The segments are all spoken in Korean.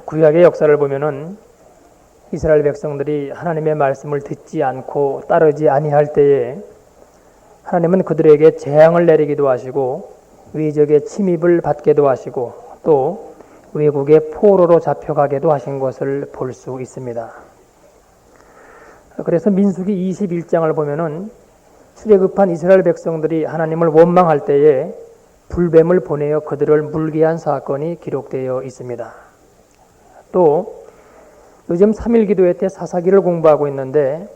구약의 역사를 보면은 이스라엘 백성들이 하나님의 말씀을 듣지 않고 따르지 아니할 때에 하나님은 그들에게 재앙을 내리기도 하시고 외적의 침입을 받게도 하시고 또 외국의 포로로 잡혀가게도 하신 것을 볼 수 있습니다. 그래서 민수기 21장을 보면은 출애굽한 이스라엘 백성들이 하나님을 원망할 때에 불뱀을 보내어 그들을 물게 한 사건이 기록되어 있습니다. 또 요즘 3일 기도회 때 사사기를 공부하고 있는데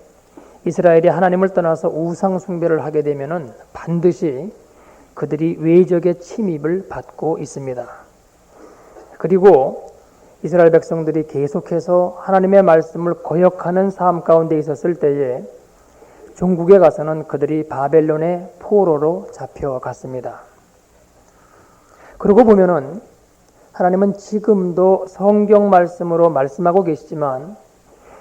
이스라엘이 하나님을 떠나서 우상 숭배를 하게 되면은 반드시 그들이 외적의 침입을 받고 있습니다. 그리고 이스라엘 백성들이 계속해서 하나님의 말씀을 거역하는 삶 가운데 있었을 때에 종국에 가서는 그들이 바벨론의 포로로 잡혀갔습니다. 그러고 보면은 하나님은 지금도 성경 말씀으로 말씀하고 계시지만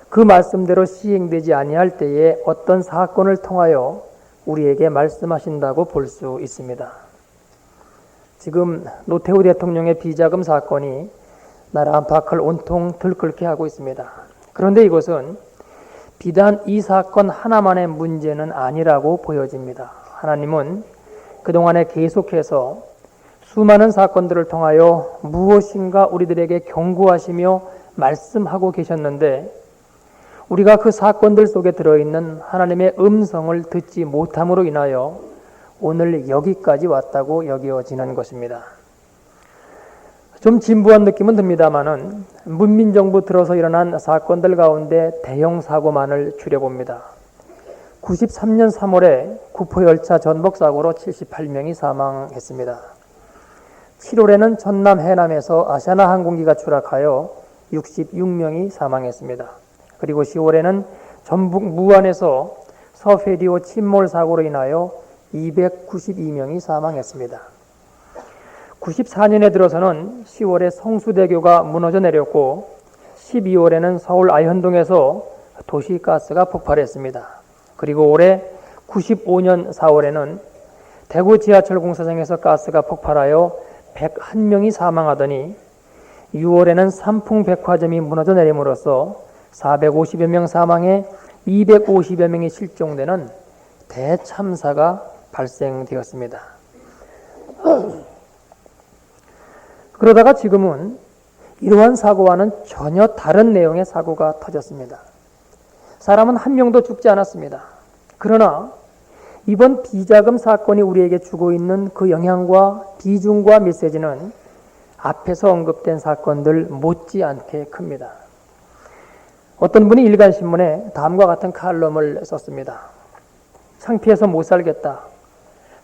그 말씀대로 시행되지 아니할 때에 어떤 사건을 통하여 우리에게 말씀하신다고 볼 수 있습니다. 지금 노태우 대통령의 비자금 사건이 나라 안팎을 온통 들끓게 하고 있습니다. 그런데 이것은 비단 이 사건 하나만의 문제는 아니라고 보여집니다. 하나님은 그동안에 계속해서 수많은 사건들을 통하여 무엇인가 우리들에게 경고하시며 말씀하고 계셨는데 우리가 그 사건들 속에 들어있는 하나님의 음성을 듣지 못함으로 인하여 오늘 여기까지 왔다고 여겨지는 것입니다. 좀 진부한 느낌은 듭니다만은 문민정부 들어서 일어난 사건들 가운데 대형 사고만을 줄여봅니다. 93년 3월에 구포열차 전복사고로 78명이 사망했습니다. 7월에는 전남 해남에서 아시아나 항공기가 추락하여 66명이 사망했습니다. 그리고 10월에는 전북 무안에서 서해리오 침몰 사고로 인하여 292명이 사망했습니다. 94년에 들어서는 10월에 성수대교가 무너져 내렸고 12월에는 서울 아현동에서 도시가스가 폭발했습니다. 그리고 올해 95년 4월에는 대구 지하철 공사장에서 가스가 폭발하여 101명이 사망하더니 6월에는 삼풍백화점이 무너져 내림으로써 450여 명 사망해 250여 명이 실종되는 대참사가 발생되었습니다. 그러다가 지금은 이러한 사고와는 전혀 다른 내용의 사고가 터졌습니다. 사람은 한 명도 죽지 않았습니다. 그러나 이번 비자금 사건이 우리에게 주고 있는 그 영향과 비중과 메시지는 앞에서 언급된 사건들 못지않게 큽니다. 어떤 분이 일간신문에 다음과 같은 칼럼을 썼습니다. 창피해서 못 살겠다.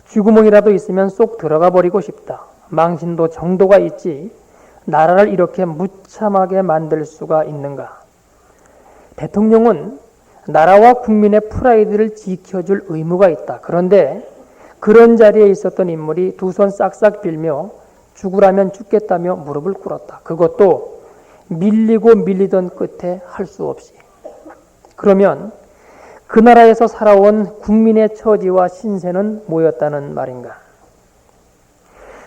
쥐구멍이라도 있으면 쏙 들어가 버리고 싶다. 망신도 정도가 있지 나라를 이렇게 무참하게 만들 수가 있는가. 대통령은 나라와 국민의 프라이드를 지켜줄 의무가 있다. 그런데 그런 자리에 있었던 인물이 두 손 싹싹 빌며 죽으라면 죽겠다며 무릎을 꿇었다. 그것도 밀리고 밀리던 끝에 할 수 없이. 그러면 그 나라에서 살아온 국민의 처지와 신세는 뭐였다는 말인가.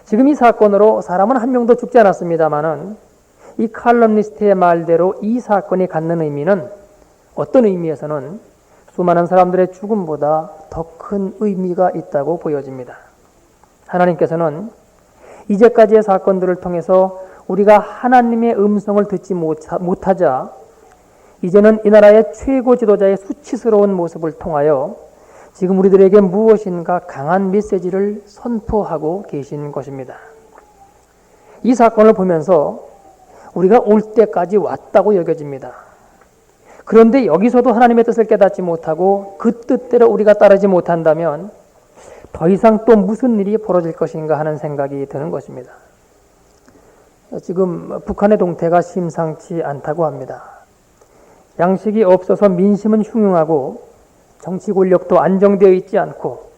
지금 이 사건으로 사람은 한 명도 죽지 않았습니다마는 이 칼럼니스트의 말대로 이 사건이 갖는 의미는 어떤 의미에서는 수많은 사람들의 죽음보다 더 큰 의미가 있다고 보여집니다. 하나님께서는 이제까지의 사건들을 통해서 우리가 하나님의 음성을 듣지 못하자 이제는 이 나라의 최고 지도자의 수치스러운 모습을 통하여 지금 우리들에게 무엇인가 강한 메시지를 선포하고 계신 것입니다. 이 사건을 보면서 우리가 올 때까지 왔다고 여겨집니다. 그런데 여기서도 하나님의 뜻을 깨닫지 못하고 그 뜻대로 우리가 따르지 못한다면 더 이상 또 무슨 일이 벌어질 것인가 하는 생각이 드는 것입니다. 지금 북한의 동태가 심상치 않다고 합니다. 양식이 없어서 민심은 흉흉하고 정치 권력도 안정되어 있지 않고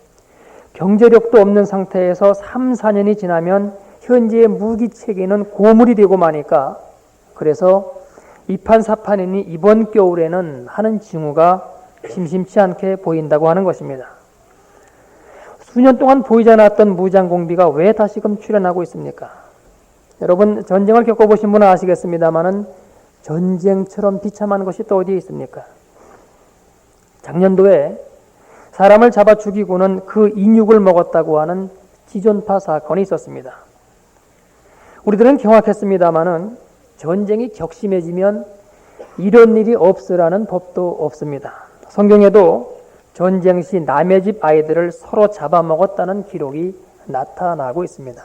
경제력도 없는 상태에서 3, 4년이 지나면 현재의 무기 체계는 고물이 되고 마니까 그래서 이판사판이니 이번 겨울에는 하는 징후가 심심치 않게 보인다고 하는 것입니다. 수년 동안 보이지 않았던 무장공비가 왜 다시금 출현하고 있습니까? 여러분 전쟁을 겪어보신 분은 아시겠습니다마는 전쟁처럼 비참한 것이 또 어디에 있습니까? 작년도에 사람을 잡아 죽이고는 그 인육을 먹었다고 하는 지존파 사건이 있었습니다. 우리들은 경악했습니다마는 전쟁이 격심해지면 이런 일이 없으라는 법도 없습니다. 성경에도 전쟁 시 남의 집 아이들을 서로 잡아먹었다는 기록이 나타나고 있습니다.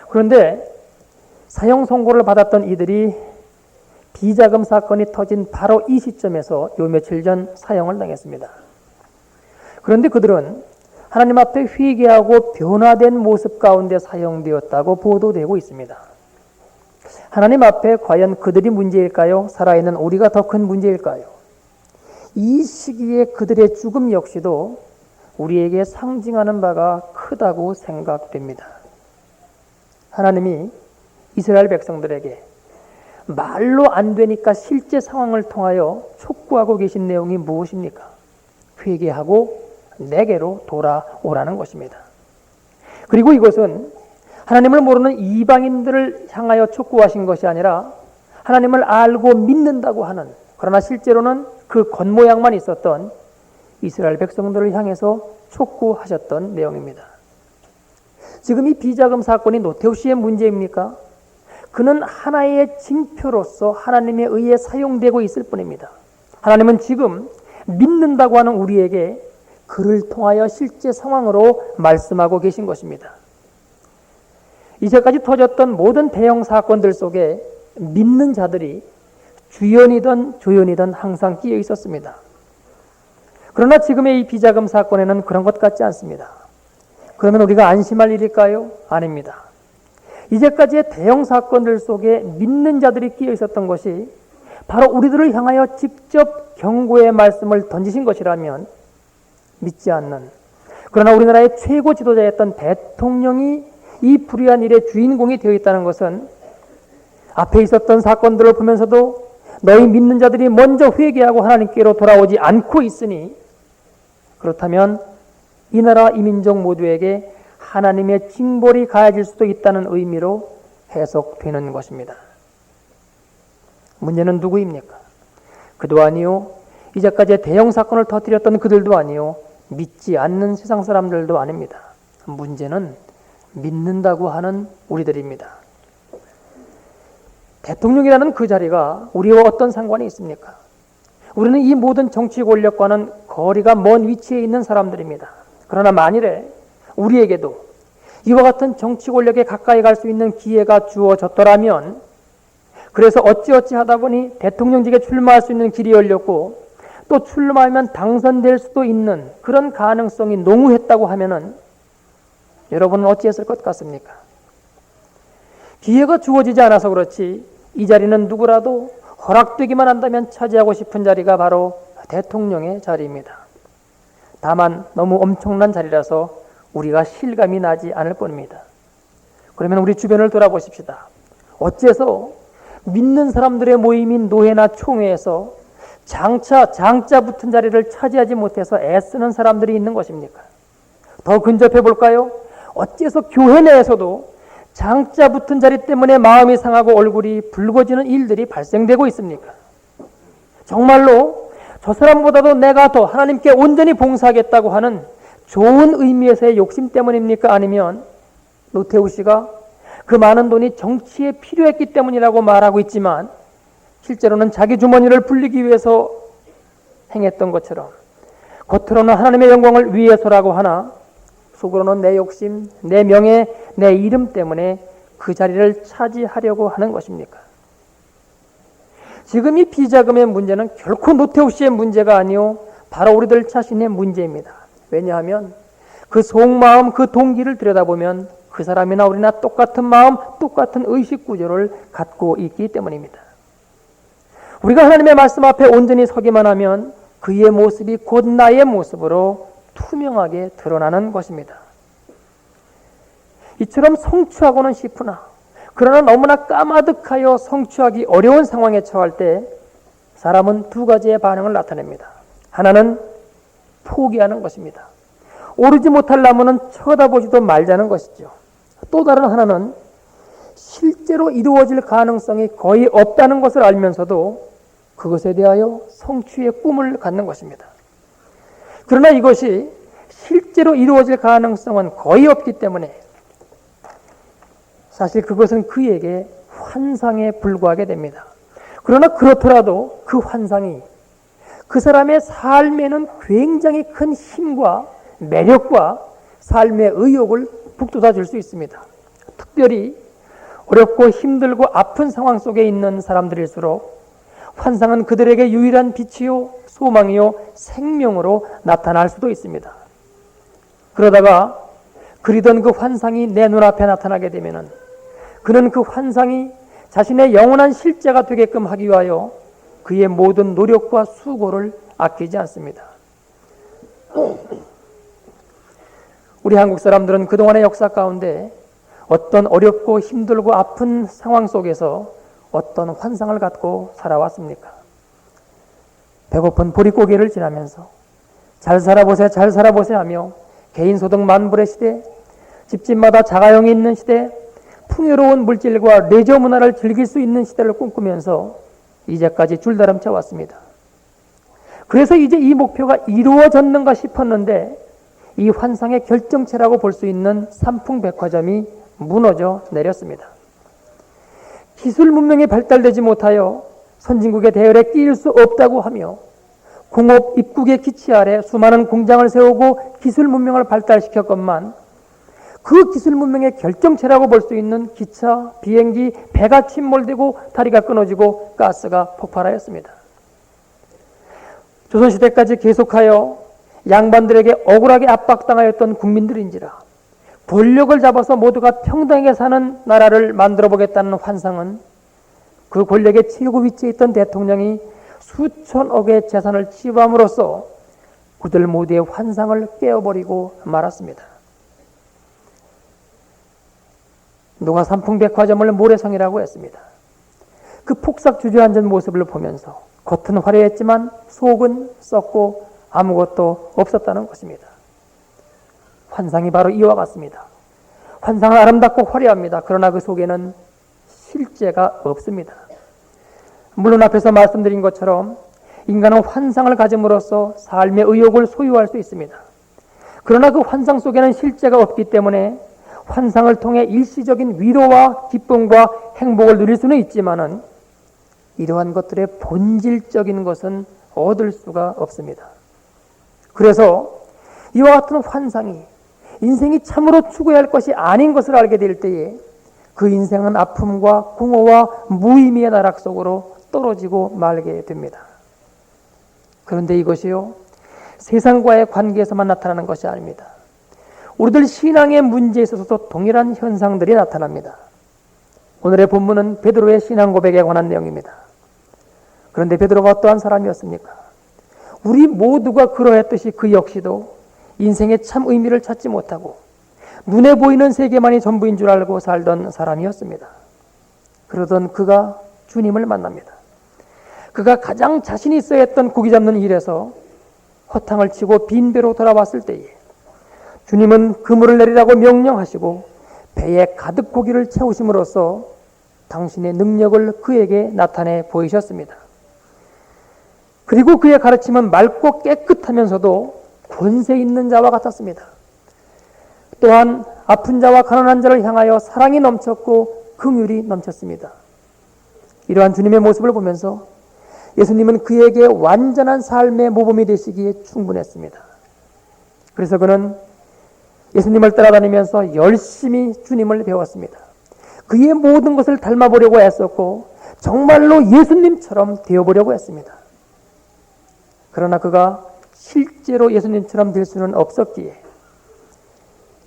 그런데 사형 선고를 받았던 이들이 비자금 사건이 터진 바로 이 시점에서 요 며칠 전 사형을 당했습니다. 그런데 그들은 하나님 앞에 회개하고 변화된 모습 가운데 사형되었다고 보도되고 있습니다. 하나님 앞에 과연 그들이 문제일까요? 살아있는 우리가 더 큰 문제일까요? 이 시기에 그들의 죽음 역시도 우리에게 상징하는 바가 크다고 생각됩니다. 하나님이 이스라엘 백성들에게 말로 안 되니까 실제 상황을 통하여 촉구하고 계신 내용이 무엇입니까? 회개하고 내게로 돌아오라는 것입니다. 그리고 이것은 하나님을 모르는 이방인들을 향하여 촉구하신 것이 아니라 하나님을 알고 믿는다고 하는, 그러나 실제로는 그 겉모양만 있었던 이스라엘 백성들을 향해서 촉구하셨던 내용입니다. 지금 이 비자금 사건이 노태우 씨의 문제입니까? 그는 하나의 징표로서 하나님에 의해 사용되고 있을 뿐입니다. 하나님은 지금 믿는다고 하는 우리에게 그를 통하여 실제 상황으로 말씀하고 계신 것입니다. 이제까지 터졌던 모든 대형 사건들 속에 믿는 자들이 주연이든 조연이든 항상 끼어 있었습니다. 그러나 지금의 이 비자금 사건에는 그런 것 같지 않습니다. 그러면 우리가 안심할 일일까요? 아닙니다. 이제까지의 대형 사건들 속에 믿는 자들이 끼어 있었던 것이 바로 우리들을 향하여 직접 경고의 말씀을 던지신 것이라면 믿지 않는, 그러나 우리나라의 최고 지도자였던 대통령이 이 불의한 일의 주인공이 되어 있다는 것은 앞에 있었던 사건들을 보면서도 너희 믿는 자들이 먼저 회개하고 하나님께로 돌아오지 않고 있으니, 그렇다면 이 나라 이 민족 모두에게 하나님의 징벌이 가해질 수도 있다는 의미로 해석되는 것입니다. 문제는 누구입니까? 그도 아니요, 이제까지 대형 사건을 터뜨렸던 그들도 아니요, 믿지 않는 세상 사람들도 아닙니다. 문제는 믿는다고 하는 우리들입니다. 대통령이라는 그 자리가 우리와 어떤 상관이 있습니까? 우리는 이 모든 정치 권력과는 거리가 먼 위치에 있는 사람들입니다. 그러나 만일에 우리에게도 이와 같은 정치 권력에 가까이 갈 수 있는 기회가 주어졌더라면, 그래서 어찌어찌 하다 보니 대통령직에 출마할 수 있는 길이 열렸고 또 출마하면 당선될 수도 있는 그런 가능성이 농후했다고 하면은 여러분은 어찌했을 것 같습니까? 기회가 주어지지 않아서 그렇지 이 자리는 누구라도 허락되기만 한다면 차지하고 싶은 자리가 바로 대통령의 자리입니다. 다만 너무 엄청난 자리라서 우리가 실감이 나지 않을 뿐입니다. 그러면 우리 주변을 돌아보십시다. 어째서 믿는 사람들의 모임인 노회나 총회에서 장자 붙은 자리를 차지하지 못해서 애쓰는 사람들이 있는 것입니까? 더 근접해 볼까요? 어째서 교회 내에서도 장자 붙은 자리 때문에 마음이 상하고 얼굴이 붉어지는 일들이 발생되고 있습니까? 정말로 저 사람보다도 내가 더 하나님께 온전히 봉사하겠다고 하는 좋은 의미에서의 욕심 때문입니까? 아니면 노태우 씨가 그 많은 돈이 정치에 필요했기 때문이라고 말하고 있지만 실제로는 자기 주머니를 불리기 위해서 행했던 것처럼 겉으로는 하나님의 영광을 위해서라고 하나 속으로는 내 욕심, 내 명예, 내 이름 때문에 그 자리를 차지하려고 하는 것입니까? 지금 이 비자금의 문제는 결코 노태우 씨의 문제가 아니요 바로 우리들 자신의 문제입니다. 왜냐하면 그 속마음, 그 동기를 들여다보면 그 사람이나 우리나 똑같은 마음, 똑같은 의식 구조를 갖고 있기 때문입니다. 우리가 하나님의 말씀 앞에 온전히 서기만 하면 그의 모습이 곧 나의 모습으로 투명하게 드러나는 것입니다. 이처럼 성취하고는 싶으나 그러나 너무나 까마득하여 성취하기 어려운 상황에 처할 때 사람은 두 가지의 반응을 나타냅니다. 하나는 포기하는 것입니다. 오르지 못할 나무는 쳐다보지도 말자는 것이죠. 또 다른 하나는 실제로 이루어질 가능성이 거의 없다는 것을 알면서도 그것에 대하여 성취의 꿈을 갖는 것입니다. 그러나 이것이 실제로 이루어질 가능성은 거의 없기 때문에 사실 그것은 그에게 환상에 불과하게 됩니다. 그러나 그렇더라도 그 환상이 그 사람의 삶에는 굉장히 큰 힘과 매력과 삶의 의욕을 북돋아 줄 수 있습니다. 특별히 어렵고 힘들고 아픈 상황 속에 있는 사람들일수록 환상은 그들에게 유일한 빛이요, 소망이요, 생명으로 나타날 수도 있습니다. 그러다가 그리던 그 환상이 내 눈앞에 나타나게 되면은 그는 그 환상이 자신의 영원한 실제가 되게끔 하기 위하여 그의 모든 노력과 수고를 아끼지 않습니다. 우리 한국 사람들은 그동안의 역사 가운데 어떤 어렵고 힘들고 아픈 상황 속에서 어떤 환상을 갖고 살아왔습니까? 배고픈 보릿고개를 지나면서 잘 살아보세 잘 살아보세 하며 개인소득 만불의 시대, 집집마다 자가용이 있는 시대, 풍요로운 물질과 레저 문화를 즐길 수 있는 시대를 꿈꾸면서 이제까지 줄다름쳐 왔습니다. 그래서 이제 이 목표가 이루어졌는가 싶었는데 이 환상의 결정체라고 볼 수 있는 삼풍백화점이 무너져 내렸습니다. 기술 문명이 발달되지 못하여 선진국의 대열에 끼일 수 없다고 하며 공업 입국의 기치 아래 수많은 공장을 세우고 기술 문명을 발달시켰건만 그 기술 문명의 결정체라고 볼 수 있는 기차, 비행기, 배가 침몰되고 다리가 끊어지고 가스가 폭발하였습니다. 조선시대까지 계속하여 양반들에게 억울하게 압박당하였던 국민들인지라 권력을 잡아서 모두가 평등하게 사는 나라를 만들어 보겠다는 환상은 그 권력의 최고 위치에 있던 대통령이 수천억의 재산을 치부함으로써 그들 모두의 환상을 깨어버리고 말았습니다. 누가 삼풍백화점을 모래성이라고 했습니다. 그 폭삭 주저앉은 모습을 보면서 겉은 화려했지만 속은 썩고 아무것도 없었다는 것입니다. 환상이 바로 이와 같습니다. 환상은 아름답고 화려합니다. 그러나 그 속에는 실제가 없습니다. 물론 앞에서 말씀드린 것처럼 인간은 환상을 가짐으로써 삶의 의욕을 소유할 수 있습니다. 그러나 그 환상 속에는 실제가 없기 때문에 환상을 통해 일시적인 위로와 기쁨과 행복을 누릴 수는 있지만은 이러한 것들의 본질적인 것은 얻을 수가 없습니다. 그래서 이와 같은 환상이 인생이 참으로 추구해야 할 것이 아닌 것을 알게 될 때에 그 인생은 아픔과 공허와 무의미의 나락 속으로 떨어지고 말게 됩니다. 그런데 이것이요, 세상과의 관계에서만 나타나는 것이 아닙니다. 우리들 신앙의 문제에 있어서도 동일한 현상들이 나타납니다. 오늘의 본문은 베드로의 신앙 고백에 관한 내용입니다. 그런데 베드로가 어떠한 사람이었습니까? 우리 모두가 그러했듯이 그 역시도 인생의 참 의미를 찾지 못하고 눈에 보이는 세계만이 전부인 줄 알고 살던 사람이었습니다. 그러던 그가 주님을 만납니다. 그가 가장 자신 있어 했던 고기 잡는 일에서 허탕을 치고 빈배로 돌아왔을 때에 주님은 그물을 내리라고 명령하시고 배에 가득 고기를 채우심으로써 당신의 능력을 그에게 나타내 보이셨습니다. 그리고 그의 가르침은 맑고 깨끗하면서도 권세 있는 자와 같았습니다. 또한 아픈 자와 가난한 자를 향하여 사랑이 넘쳤고 긍휼이 넘쳤습니다. 이러한 주님의 모습을 보면서 예수님은 그에게 완전한 삶의 모범이 되시기에 충분했습니다. 그래서 그는 예수님을 따라다니면서 열심히 주님을 배웠습니다. 그의 모든 것을 닮아보려고 애썼고 정말로 예수님처럼 되어보려고 했습니다. 그러나 그가 실제로 예수님처럼 될 수는 없었기에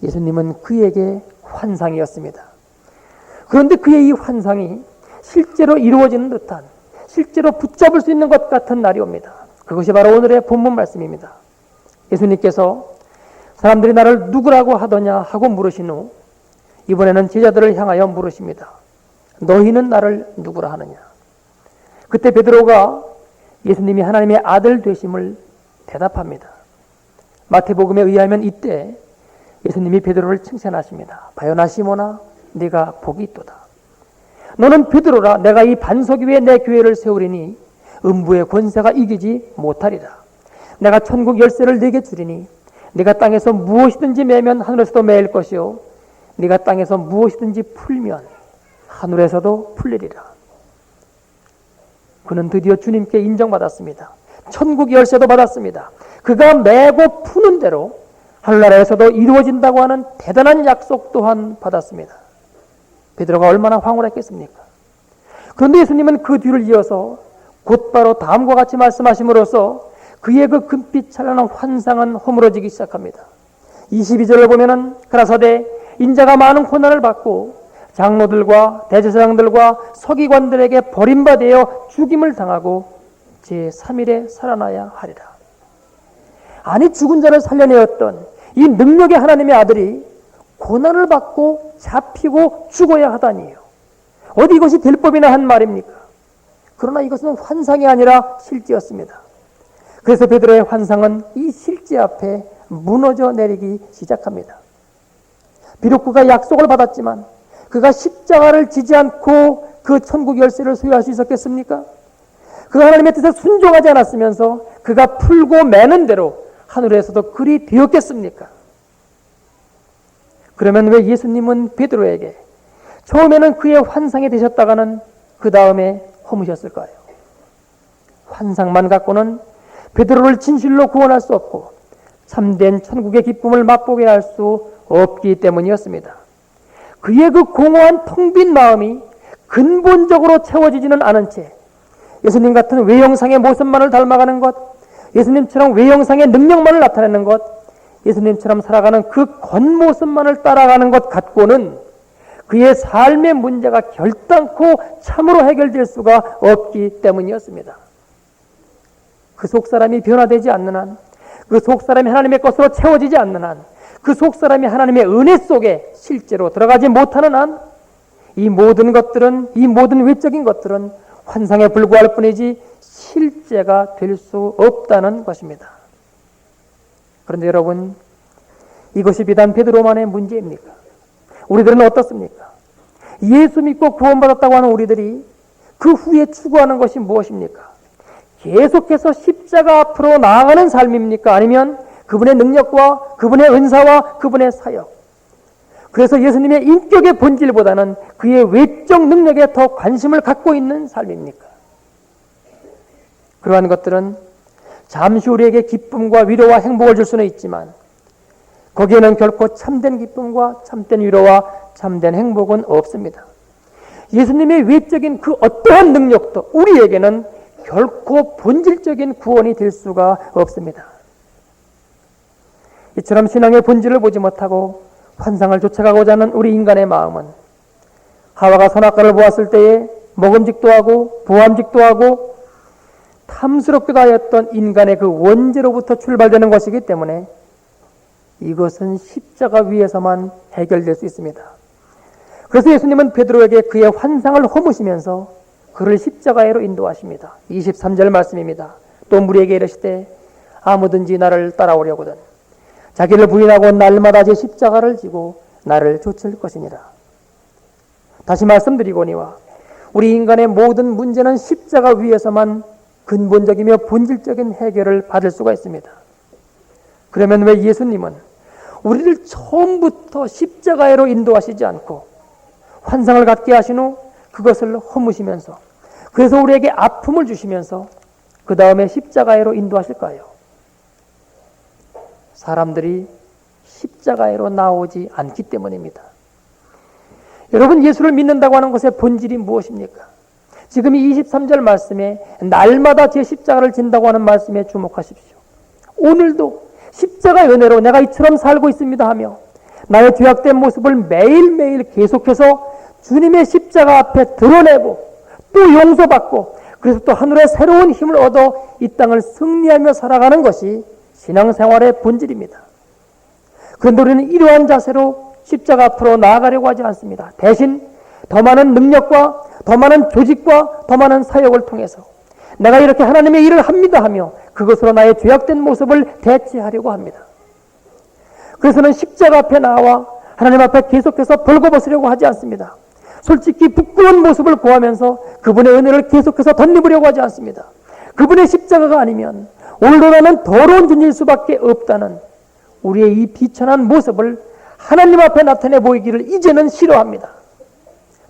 예수님은 그에게 환상이었습니다. 그런데 그의 이 환상이 실제로 이루어지는 듯한, 실제로 붙잡을 수 있는 것 같은 날이 옵니다. 그것이 바로 오늘의 본문 말씀입니다. 예수님께서 사람들이 나를 누구라고 하더냐 하고 물으신 후 이번에는 제자들을 향하여 물으십니다. 너희는 나를 누구라 하느냐? 그때 베드로가 예수님이 하나님의 아들 되심을 대답합니다. 마태복음에 의하면 이때 예수님이 베드로를 칭찬하십니다. 바요나 시모나 네가 복이 있도다. 너는 베드로라. 내가 이 반석 위에 내 교회를 세우리니 음부의 권세가 이기지 못하리라. 내가 천국 열쇠를 네게 주리니 네가 땅에서 무엇이든지 매면 하늘에서도 매일 것이요 네가 땅에서 무엇이든지 풀면 하늘에서도 풀리리라. 그는 드디어 주님께 인정받았습니다. 천국 열쇠도 받았습니다. 그가 매고 푸는 대로 하늘나라에서도 이루어진다고 하는 대단한 약속 또한 받았습니다. 베드로가 얼마나 황홀했겠습니까? 그런데 예수님은 그 뒤를 이어서 곧바로 다음과 같이 말씀하심으로써 그의 그 금빛 찬란한 환상은 허물어지기 시작합니다. 22절을 보면은 가라사대 인자가 많은 고난을 받고 장로들과 대제사장들과 서기관들에게 버림받아 죽임을 당하고 제3일에 살아나야 하리라. 아니 죽은 자를 살려내었던 이 능력의 하나님의 아들이 고난을 받고 잡히고 죽어야 하다니요. 어디 이것이 될 법이나 한 말입니까? 그러나 이것은 환상이 아니라 실제였습니다. 그래서 베드로의 환상은 이 실제 앞에 무너져 내리기 시작합니다. 비록 그가 약속을 받았지만 그가 십자가를 지지 않고 그 천국 열쇠를 소유할 수 있었겠습니까? 그가 하나님의 뜻에 순종하지 않았으면서 그가 풀고 매는 대로 하늘에서도 그리 되었겠습니까? 그러면 왜 예수님은 베드로에게 처음에는 그의 환상이 되셨다가는 그 다음에 허무셨을까요? 환상만 갖고는 베드로를 진실로 구원할 수 없고 참된 천국의 기쁨을 맛보게 할 수 없기 때문이었습니다. 그의 그 공허한 텅 빈 마음이 근본적으로 채워지지는 않은 채 예수님 같은 외형상의 모습만을 닮아가는 것, 예수님처럼 외형상의 능력만을 나타내는 것, 예수님처럼 살아가는 그 겉모습만을 따라가는 것 갖고는 그의 삶의 문제가 결단코 참으로 해결될 수가 없기 때문이었습니다. 그 속사람이 변화되지 않는 한, 그 속사람이 하나님의 것으로 채워지지 않는 한, 그 속사람이 하나님의 은혜 속에 실제로 들어가지 못하는 한, 이 모든 것들은, 이 모든 외적인 것들은 환상에 불과할 뿐이지 실제가 될 수 없다는 것입니다. 그런데 여러분, 이것이 비단 베드로만의 문제입니까? 우리들은 어떻습니까? 예수 믿고 구원받았다고 하는 우리들이 그 후에 추구하는 것이 무엇입니까? 계속해서 십자가 앞으로 나아가는 삶입니까? 아니면 그분의 능력과 그분의 은사와 그분의 사역, 그래서 예수님의 인격의 본질보다는 그의 외적 능력에 더 관심을 갖고 있는 삶입니까? 그러한 것들은 잠시 우리에게 기쁨과 위로와 행복을 줄 수는 있지만 거기에는 결코 참된 기쁨과 참된 위로와 참된 행복은 없습니다. 예수님의 외적인 그 어떠한 능력도 우리에게는 결코 본질적인 구원이 될 수가 없습니다. 이처럼 신앙의 본질을 보지 못하고 환상을 쫓아가고자 하는 우리 인간의 마음은 하와가 선악과를 보았을 때에 먹음직도 하고 부함직도 하고 탐스럽기도 하였던 인간의 그 원죄로부터 출발되는 것이기 때문에 이것은 십자가 위에서만 해결될 수 있습니다. 그래서 예수님은 베드로에게 그의 환상을 허무시면서 그를 십자가에로 인도하십니다. 23절 말씀입니다. 또 무리에게 이르시되 아무든지 나를 따라오려거든 자기를 부인하고 날마다 제 십자가를 지고 나를 쫓을 것이니라. 다시 말씀드리거니와 우리 인간의 모든 문제는 십자가 위에서만 근본적이며 본질적인 해결을 받을 수가 있습니다. 그러면 왜 예수님은 우리를 처음부터 십자가에로 인도하시지 않고 환상을 갖게 하신 후 그것을 허무시면서 그래서 우리에게 아픔을 주시면서 그 다음에 십자가에로 인도하실까요? 사람들이 십자가에로 나오지 않기 때문입니다. 여러분, 예수를 믿는다고 하는 것의 본질이 무엇입니까? 지금 이 23절 말씀에 날마다 제 십자가를 진다고 하는 말씀에 주목하십시오. 오늘도 십자가의 은혜로 내가 이처럼 살고 있습니다 하며 나의 죄악된 모습을 매일매일 계속해서 주님의 십자가 앞에 드러내고 또 용서받고 그래서 또 하늘의 새로운 힘을 얻어 이 땅을 승리하며 살아가는 것이 신앙생활의 본질입니다. 그런데 우리는 이러한 자세로 십자가 앞으로 나아가려고 하지 않습니다. 대신 더 많은 능력과 더 많은 조직과 더 많은 사역을 통해서 내가 이렇게 하나님의 일을 합니다 하며 그것으로 나의 죄악된 모습을 대체하려고 합니다. 그래서는 십자가 앞에 나와 하나님 앞에 계속해서 벌거벗으려고 하지 않습니다. 솔직히 부끄러운 모습을 구하면서 그분의 은혜를 계속해서 덧입으려고 하지 않습니다. 그분의 십자가가 아니면 오늘도 나는 더러운 존재일 수밖에 없다는 우리의 이 비천한 모습을 하나님 앞에 나타내 보이기를 이제는 싫어합니다.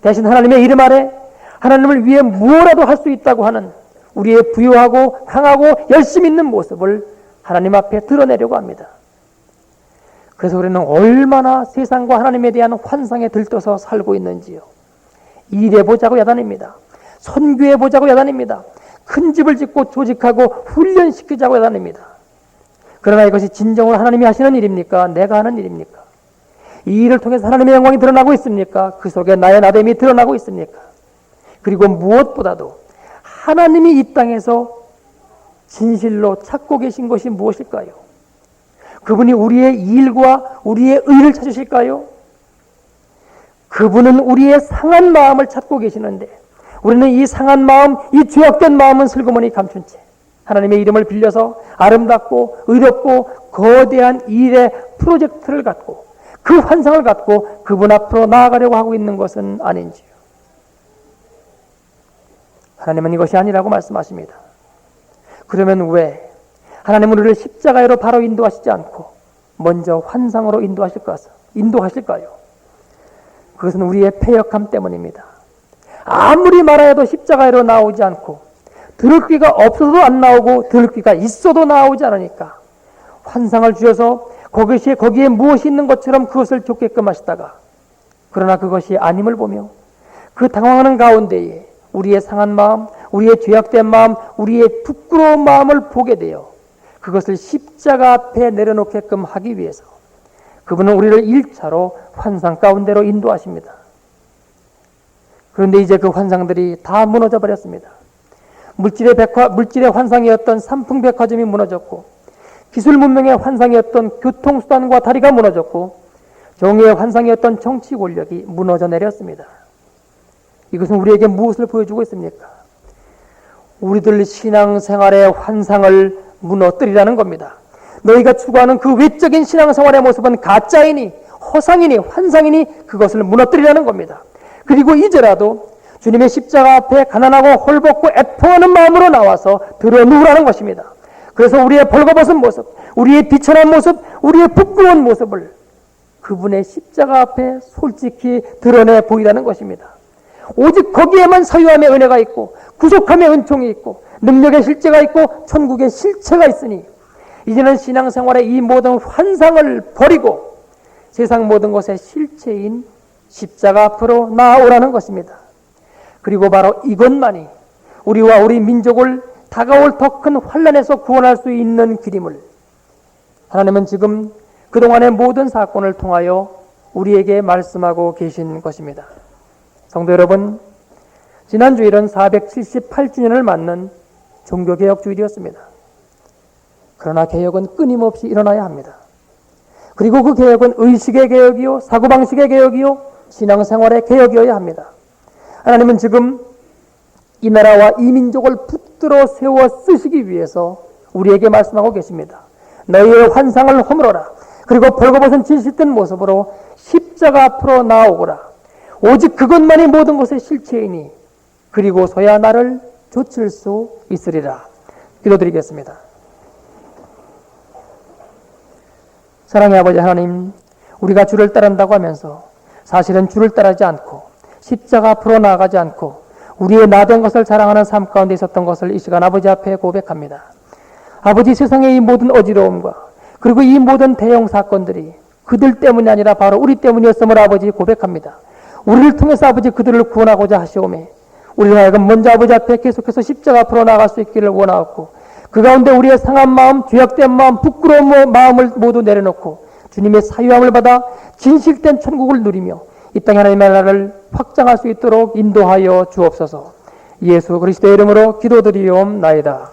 대신 하나님의 이름 아래 하나님을 위해 무엇라도 할 수 있다고 하는 우리의 부유하고 강하고 열심 있는 모습을 하나님 앞에 드러내려고 합니다. 그래서 우리는 얼마나 세상과 하나님에 대한 환상에 들떠서 살고 있는지요. 일해보자고 야단입니다. 선교해보자고 야단입니다. 큰 집을 짓고 조직하고 훈련시키자고 야단입니다. 그러나 이것이 진정으로 하나님이 하시는 일입니까? 내가 하는 일입니까? 이 일을 통해서 하나님의 영광이 드러나고 있습니까? 그 속에 나의 나됨이 드러나고 있습니까? 그리고 무엇보다도 하나님이 이 땅에서 진실로 찾고 계신 것이 무엇일까요? 그분이 우리의 일과 우리의 의를 찾으실까요? 그분은 우리의 상한 마음을 찾고 계시는데 우리는 이 상한 마음, 이 죄악된 마음은 슬그머니 감춘 채 하나님의 이름을 빌려서 아름답고 의롭고 거대한 일의 프로젝트를 갖고 그 환상을 갖고 그분 앞으로 나아가려고 하고 있는 것은 아닌지요. 하나님은 이것이 아니라고 말씀하십니다. 그러면 왜 하나님은 우리를 십자가로 바로 인도하시지 않고 먼저 환상으로 인도하실까요? 그것은 우리의 패역함 때문입니다. 아무리 말하여도 십자가로 나오지 않고 들을 귀가 없어도 안 나오고 들을 귀가 있어도 나오지 않으니까 환상을 주셔서 거기에 무엇이 있는 것처럼 그것을 줬게끔 하시다가 그러나 그것이 아님을 보며 그 당황하는 가운데에 우리의 상한 마음, 우리의 죄악된 마음, 우리의 부끄러운 마음을 보게 되어 그것을 십자가 앞에 내려놓게끔 하기 위해서 그분은 우리를 1차로 환상 가운데로 인도하십니다. 그런데 이제 그 환상들이 다 무너져 버렸습니다. 물질의 환상이었던 삼풍백화점이 무너졌고 기술 문명의 환상이었던 교통수단과 다리가 무너졌고 정의의 환상이었던 정치 권력이 무너져 내렸습니다. 이것은 우리에게 무엇을 보여주고 있습니까? 우리들 신앙생활의 환상을 무너뜨리라는 겁니다. 너희가 추구하는 그 외적인 신앙생활의 모습은 가짜이니 허상이니 환상이니 그것을 무너뜨리라는 겁니다. 그리고 이제라도 주님의 십자가 앞에 가난하고 홀벗고 애통하는 마음으로 나와서 드러누우라는 것입니다. 그래서 우리의 벌거벗은 모습, 우리의 비천한 모습, 우리의 부끄러운 모습을 그분의 십자가 앞에 솔직히 드러내 보이라는 것입니다. 오직 거기에만 사유함의 은혜가 있고 구속함의 은총이 있고 능력의 실제가 있고 천국의 실체가 있으니 이제는 신앙생활의 이 모든 환상을 버리고 세상 모든 것의 실체인 십자가 앞으로 나아오라는 것입니다. 그리고 바로 이것만이 우리와 우리 민족을 다가올 더 큰 환난에서 구원할 수 있는 길임을 하나님은 지금 그동안의 모든 사건을 통하여 우리에게 말씀하고 계신 것입니다. 성도 여러분, 지난 주일은 478주년을 맞는 종교개혁 주일이었습니다. 그러나 개혁은 끊임없이 일어나야 합니다. 그리고 그 개혁은 의식의 개혁이요, 사고방식의 개혁이요, 신앙생활의 개혁이어야 합니다. 하나님은 지금 이 나라와 이 민족을 붙들어 세워 쓰시기 위해서 우리에게 말씀하고 계십니다. 너희의 환상을 허물어라. 그리고 벌거벗은 진실된 모습으로 십자가 앞으로 나아오거라. 오직 그것만이 모든 것의 실체이니 그리고서야 나를 좇을 수 있으리라. 기도드리겠습니다. 사랑의 아버지 하나님, 우리가 주를 따른다고 하면서 사실은 주를 따르지 않고 십자가 앞으로 나아가지 않고 우리의 나된 것을 자랑하는 삶 가운데 있었던 것을 이 시간 아버지 앞에 고백합니다. 아버지, 세상의 이 모든 어지러움과 그리고 이 모든 대형 사건들이 그들 때문이 아니라 바로 우리 때문이었음을 아버지 고백합니다. 우리를 통해서 아버지 그들을 구원하고자 하시오매 우리를 하여금 먼저 아버지 앞에 계속해서 십자가 앞으로 나아갈 수 있기를 원하옵고 그 가운데 우리의 상한 마음, 죄악된 마음, 부끄러운 마음을 모두 내려놓고 주님의 사유함을 받아 진실된 천국을 누리며 이 땅에 하나님의 나라를 확장할 수 있도록 인도하여 주옵소서. 예수 그리스도의 이름으로 기도드리옵나이다.